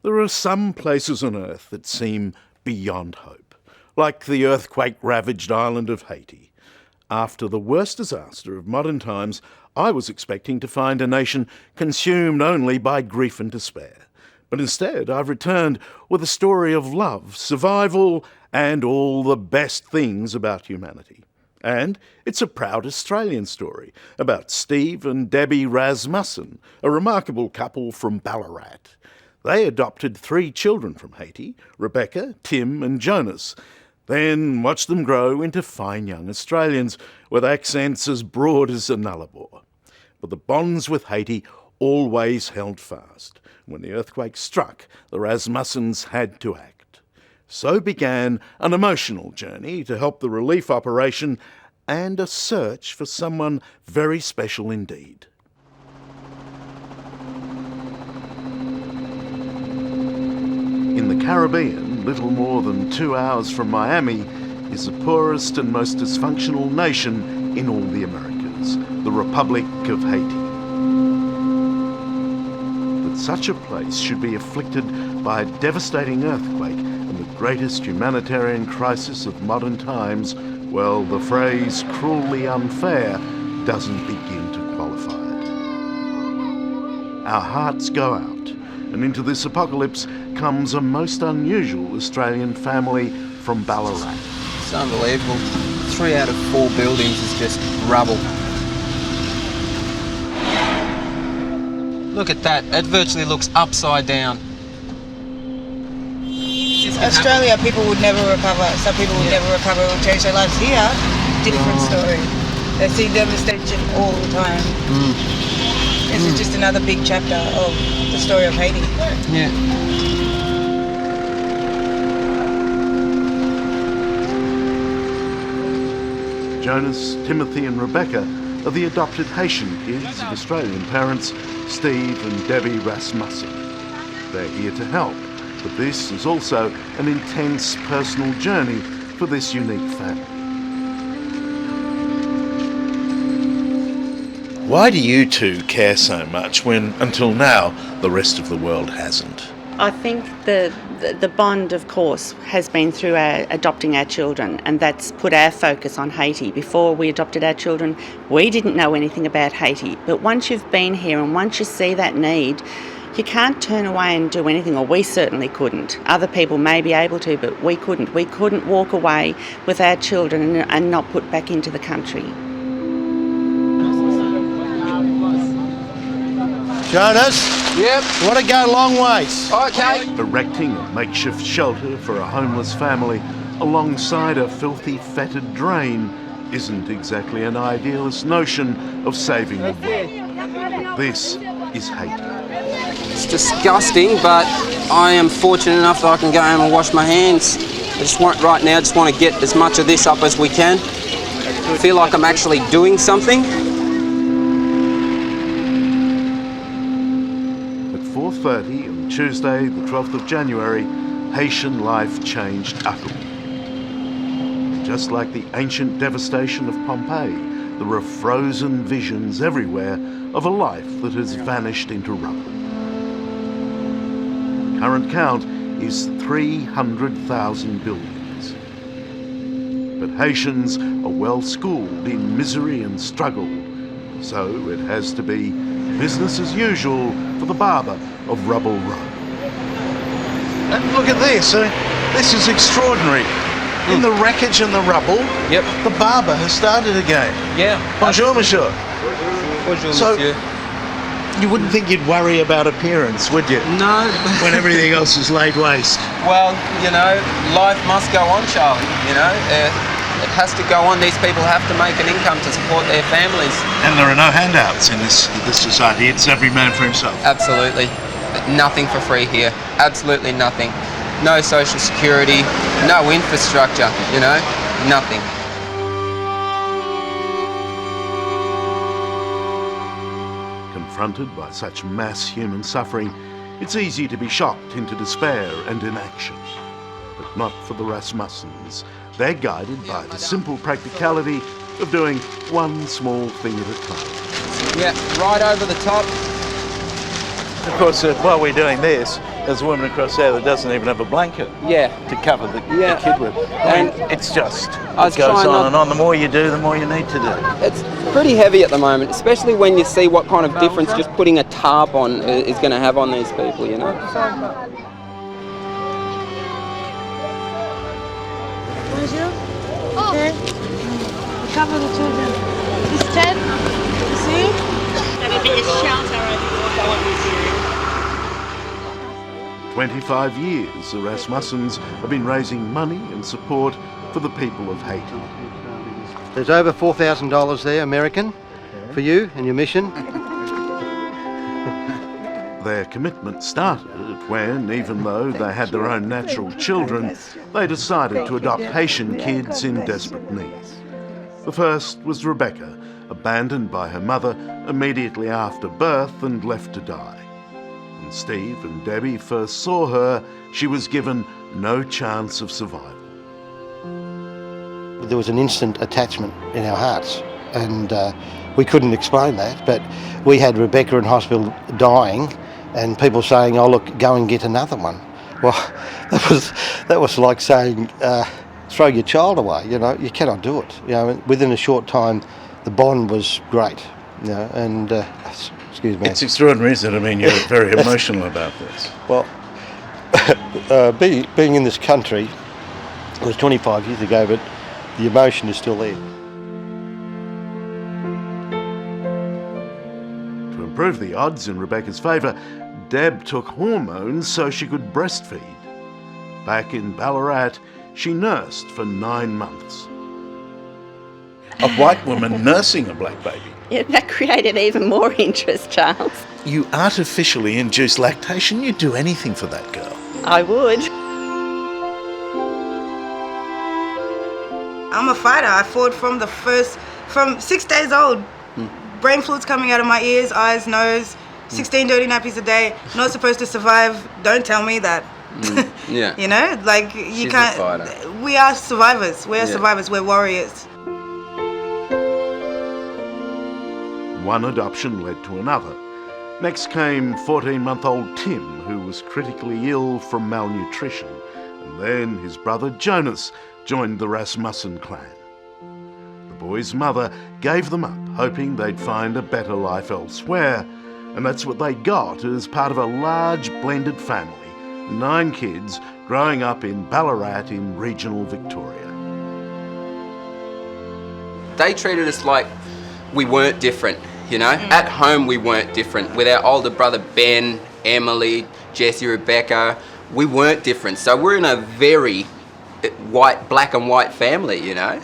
There are some places on Earth that seem beyond hope, like the earthquake-ravaged island of Haiti. After the worst disaster of modern times, I was expecting to find a nation consumed only by grief and despair. But instead, I've returned with a story of love, survival, and all the best things about humanity. And it's a proud Australian story about Steve and Debbie Rasmussen, a remarkable couple from Ballarat. They adopted 3 children from Haiti, Rebecca, Tim and Jonas, then watched them grow into fine young Australians with accents as broad as a nullarbor. But the bonds with Haiti always held fast. When the earthquake struck, the Rasmussens had to act. So began an emotional journey to help the relief operation and a search for someone very special indeed. In the Caribbean, little more than 2 hours from Miami, is the poorest and most dysfunctional nation in all the Americas, the Republic of Haiti. That such a place should be afflicted by a devastating earthquake and the greatest humanitarian crisis of modern times, well, the phrase cruelly unfair doesn't begin to qualify it. Our hearts go out, and into this apocalypse comes a most unusual Australian family from Ballarat. It's unbelievable. 3 out of 4 buildings is just rubble. Look at that. It virtually looks upside down. Australia, people would never recover. Some people would never recover or change their lives. Here, different story. They see devastation all the time. This is just another big chapter of the story of Haiti. Yeah. Jonas, Timothy and Rebecca are the adopted Haitian kids of Australian parents Steve and Debbie Rasmussen. They're here to help, but this is also an intense personal journey for this unique family. Why do you two care so much when, until now, the rest of the world hasn't? I think the bond, of course, has been through adopting our children, and that's put our focus on Haiti. Before we adopted our children, we didn't know anything about Haiti. But once you've been here and once you see that need, you can't turn away and do anything, or we certainly couldn't. Other people may be able to, but we couldn't. We couldn't walk away with our children and not put back into the country. Jonas? Yep. You want to go long ways? Okay. Erecting a makeshift shelter for a homeless family alongside a filthy, fetid drain isn't exactly an idealist notion of saving the world. But this is Haiti. It's disgusting, but I am fortunate enough that I can go home and wash my hands. Right now, I just want to get as much of this up as we can. I feel like I'm actually doing something. At 4:30 on Tuesday, the 12th of January, Haitian life changed utterly. Just like the ancient devastation of Pompeii, there are frozen visions everywhere of a life that has vanished into rubble. The current count is 300,000 buildings. But Haitians are well schooled in misery and struggle, so it has to be business as usual for the barber of Rubble Road. And look at this. This is extraordinary. In the wreckage and the rubble, Yep. the barber has started again. Yeah. Bonjour, monsieur. Bonjour, So- monsieur. You wouldn't think you'd worry about appearance, would you? No. When everything else is laid waste. Well, life must go on, Charlie. It has to go on. These people have to make an income to support their families. And there are no handouts in this society. It's every man for himself. Absolutely. Nothing for free here. Absolutely nothing. No social security, no infrastructure, nothing. Confronted by such mass human suffering, it's easy to be shocked into despair and inaction. But not for the Rasmussens. They're guided by the simple practicality of doing one small thing at a time. Yeah, right over the top. Of course, while we're doing this, there's a woman across there that doesn't even have a blanket to cover the kid with. I mean, it's just, it goes on and on. The more you do, the more you need to do. It's pretty heavy at the moment, especially when you see what kind of difference just putting a tarp on is going to have on these people, you know. Bonjour. Okay. Cover the children. It's Ted. You see? That'll be a shelter over here. 25 years, the Rasmussens have been raising money and support for the people of Haiti. There's over $4,000 there, American, for you and your mission. Their commitment started when, even though they had their own natural children, they decided to adopt Haitian kids in desperate need. The first was Rebecca, abandoned by her mother immediately after birth and left to die. When Steve and Debbie first saw her, she was given no chance of survival. There was an instant attachment in our hearts, and we couldn't explain that, but we had Rebecca in hospital dying, and people saying, "Oh look, go and get another one." Well, that was like saying, throw your child away. You know, you cannot do it. You know, within a short time, the bond was great. You know, and excuse me. It's extraordinary, isn't it? I mean, you're very emotional about this. Well, being in this country, it was 25 years ago, but the emotion is still there. To improve the odds in Rebecca's favour, Deb took hormones so she could breastfeed. Back in Ballarat, she nursed for 9 months. A white woman nursing a black baby. Yeah, that created even more interest, Charles. You artificially induce lactation. You'd do anything for that girl. I would. I'm a fighter. I fought from 6 days old. Brain fluids coming out of my ears, eyes, nose, 16 dirty nappies a day. Not supposed to survive. Don't tell me that. Yeah. You know, like you can't. A fighter. We are survivors. We are survivors. We're warriors. One adoption led to another. Next came 14-month-old Tim, who was critically ill from malnutrition. And then his brother Jonas joined the Rasmussen clan. The boy's mother gave them up, hoping they'd find a better life elsewhere. And that's what they got as part of a large blended family. 9 kids growing up in Ballarat in regional Victoria. They treated us like we weren't different, you know? At home we weren't different. With our older brother Ben, Emily, Jessie, Rebecca, we weren't different. So we're in a very black and white family, you know?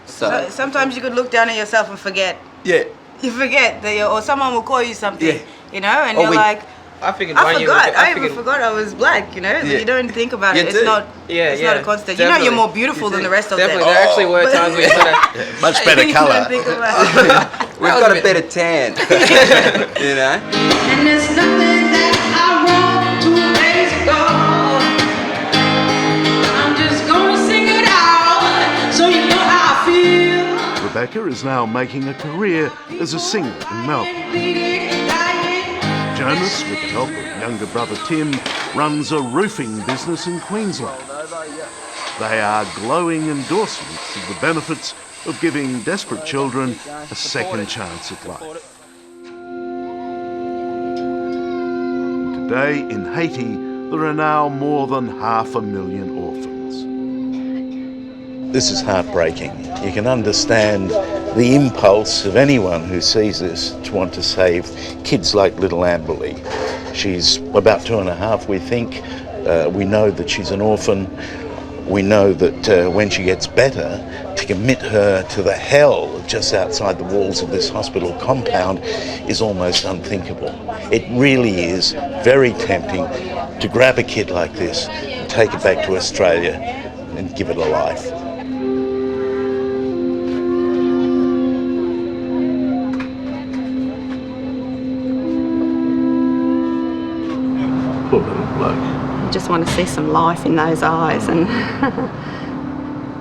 So sometimes you could look down at yourself and forget. Yeah. You forget that or someone will call you something, you know, and you're like, I forgot I was black, you know. Yeah. You don't think about it. You do. It's not a constant. You know you're more beautiful than the rest of them. Definitely. There actually were times we sort of Much better colour. we've got a better tan. You know? And there's nothing that I want to raise God. I'm just gonna sing it out so you know how I feel. Rebecca is now making a career as a singer in Melbourne. Jonas, with the help of younger brother Tim, runs a roofing business in Queensland. They are glowing endorsements of the benefits of giving desperate children a second chance at life. Today in Haiti, there are now more than 500,000 orphans. This is heartbreaking. You can understand the impulse of anyone who sees this to want to save kids like little Amberly. She's about 2.5, we think. We know that she's an orphan. We know that when she gets better, to commit her to the hell just outside the walls of this hospital compound is almost unthinkable. It really is very tempting to grab a kid like this and take it back to Australia and give it a life. Poor little bloke. You just want to see some life in those eyes, and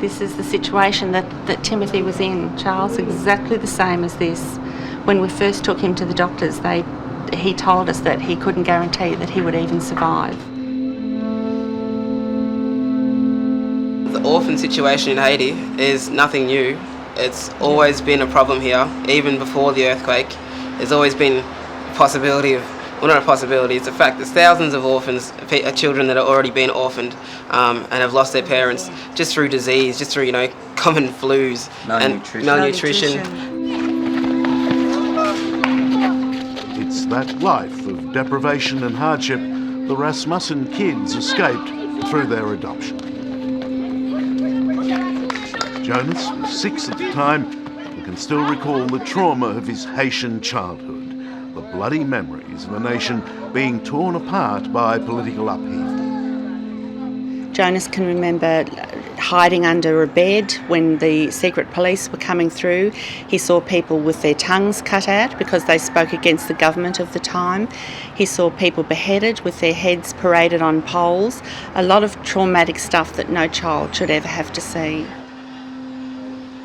this is the situation that Timothy was in, Charles, exactly the same as this. When we first took him to the doctors, they he told us that he couldn't guarantee that he would even survive. The orphan situation in Haiti is nothing new. It's always been a problem here, even before the earthquake. There's always been a possibility of, well, not a possibility, it's a fact. There's thousands of orphans, children that have already been orphaned and have lost their parents just through disease, just through, common flus and malnutrition. It's that life of deprivation and hardship the Rasmussen kids escaped through their adoption. Jonas was 6 at the time and can still recall the trauma of his Haitian childhood, the bloody memories of a nation being torn apart by political upheaval. Jonas can remember hiding under a bed when the secret police were coming through. He saw people with their tongues cut out because they spoke against the government of the time. He saw people beheaded with their heads paraded on poles. A lot of traumatic stuff that no child should ever have to see.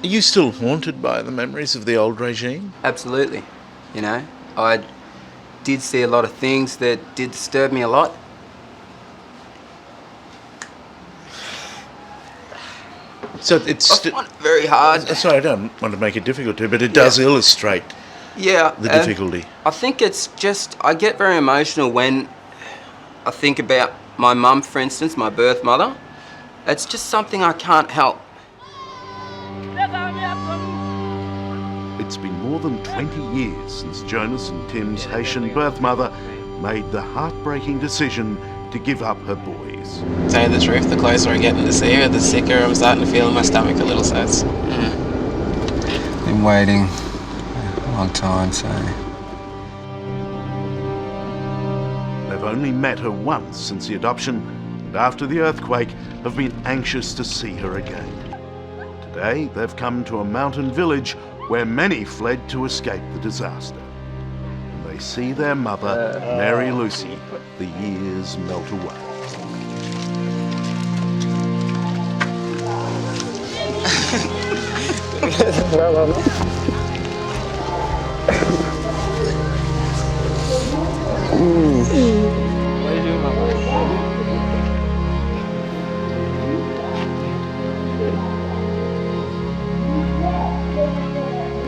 Are you still haunted by the memories of the old regime? Absolutely. I did see a lot of things that did disturb me a lot. So it's very hard. Sorry, I don't want to make it difficult to, but it does illustrate the difficulty. I think it's just, I get very emotional when I think about my mum, for instance, my birth mother. It's just something I can't help. It's been more than 20 years since Jonas and Tim's Haitian birth mother made the heartbreaking decision to give up her boys. To tell you the truth, the closer I'm getting to see her, the sicker I'm starting to feel in my stomach a little, so it's... Been waiting a long time, so... They've only met her once since the adoption, and after the earthquake have been anxious to see her again. Today, they've come to a mountain village where many fled to escape the disaster. And they see their mother, Mary Lucy, the years melt away.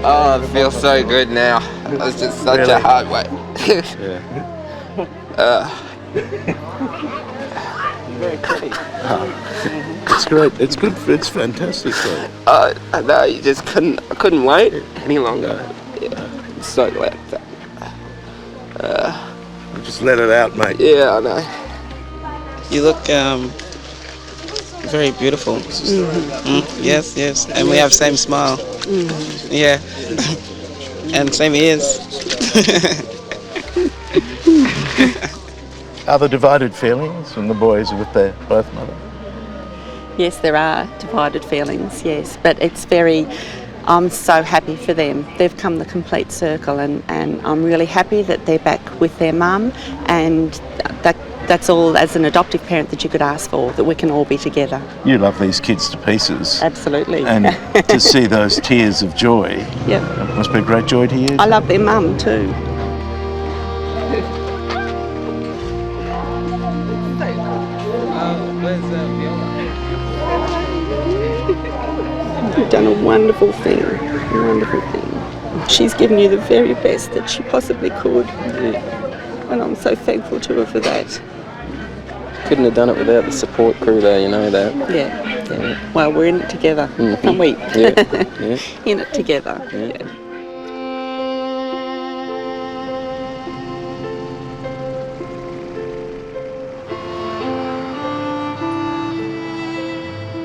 Oh, it feels so good now. It was just such a hard wait. Very pretty. It's great. It's good. It's fantastic. I know, I couldn't wait any longer. Yeah, I'm so glad. Just let it out, mate. Yeah, I know. You look very beautiful. Yes, and we have same smile. Yeah, and same ears. Are there divided feelings when the boys are with their birth mother? Yes, there are divided feelings, yes, but it's very, I'm so happy for them. They've come the complete circle and I'm really happy that they're back with their mum, and that's all as an adoptive parent that you could ask for, that we can all be together. You love these kids to pieces. Absolutely. And to see those tears of joy, yep. It must be a great joy to you. I love their mum too. You've done a wonderful thing, She's given you the very best that she possibly could, and I'm so thankful to her for that. Couldn't have done it without the support crew there, you know that. Yeah. Well, we're in it together, aren't we? Yeah. In it together. Yeah.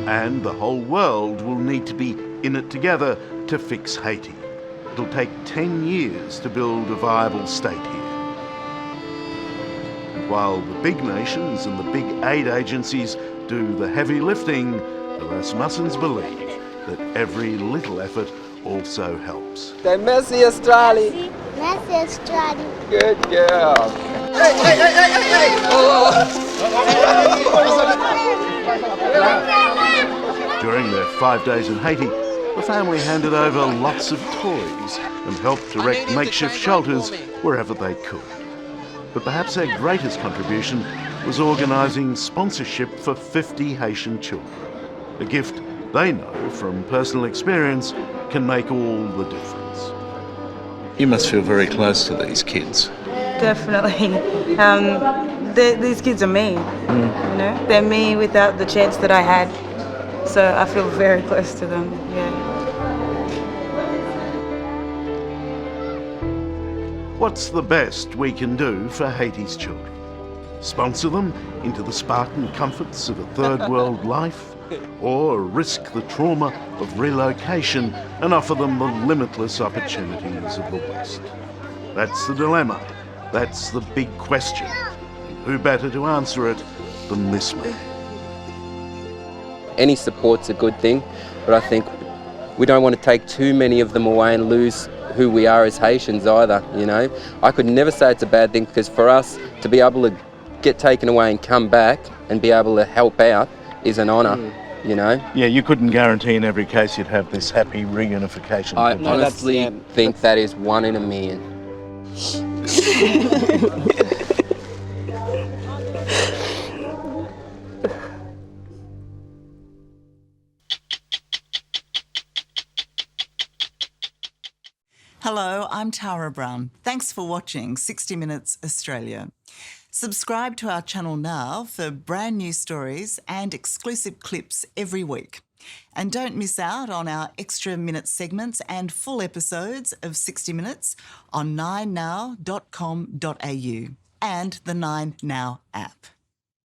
And the whole world will need to be in it together to fix Haiti. It'll take 10 years to build a viable state here. And while the big nations and the big aid agencies do the heavy lifting, the Rasmussens believe that every little effort also helps. Say merci Australie. Merci Australie. Good girl. During their 5 days in Haiti, the family handed over lots of toys and helped erect makeshift shelters wherever they could. But perhaps their greatest contribution was organising sponsorship for 50 Haitian children. A gift they know from personal experience can make all the difference. You must feel very close to these kids. Definitely. These kids are me. You know, they're me without the chance that I had. So I feel very close to them. Yeah. What's the best we can do for Haiti's children? Sponsor them into the Spartan comforts of a third world life? Or risk the trauma of relocation and offer them the limitless opportunities of the West? That's the dilemma. That's the big question. And who better to answer it than this man? Any support's a good thing, but I think we don't want to take too many of them away and lose who we are as Haitians either, you know. I could never say it's a bad thing, because for us to be able to get taken away and come back and be able to help out is an honour, you know. Yeah, you couldn't guarantee in every case you'd have this happy reunification. I honestly think that is 1 in a million. Hello, I'm Tara Brown. Thanks for watching 60 Minutes Australia. Subscribe to our channel now for brand new stories and exclusive clips every week. And don't miss out on our extra minute segments and full episodes of 60 Minutes on 9now.com.au and the 9Now app.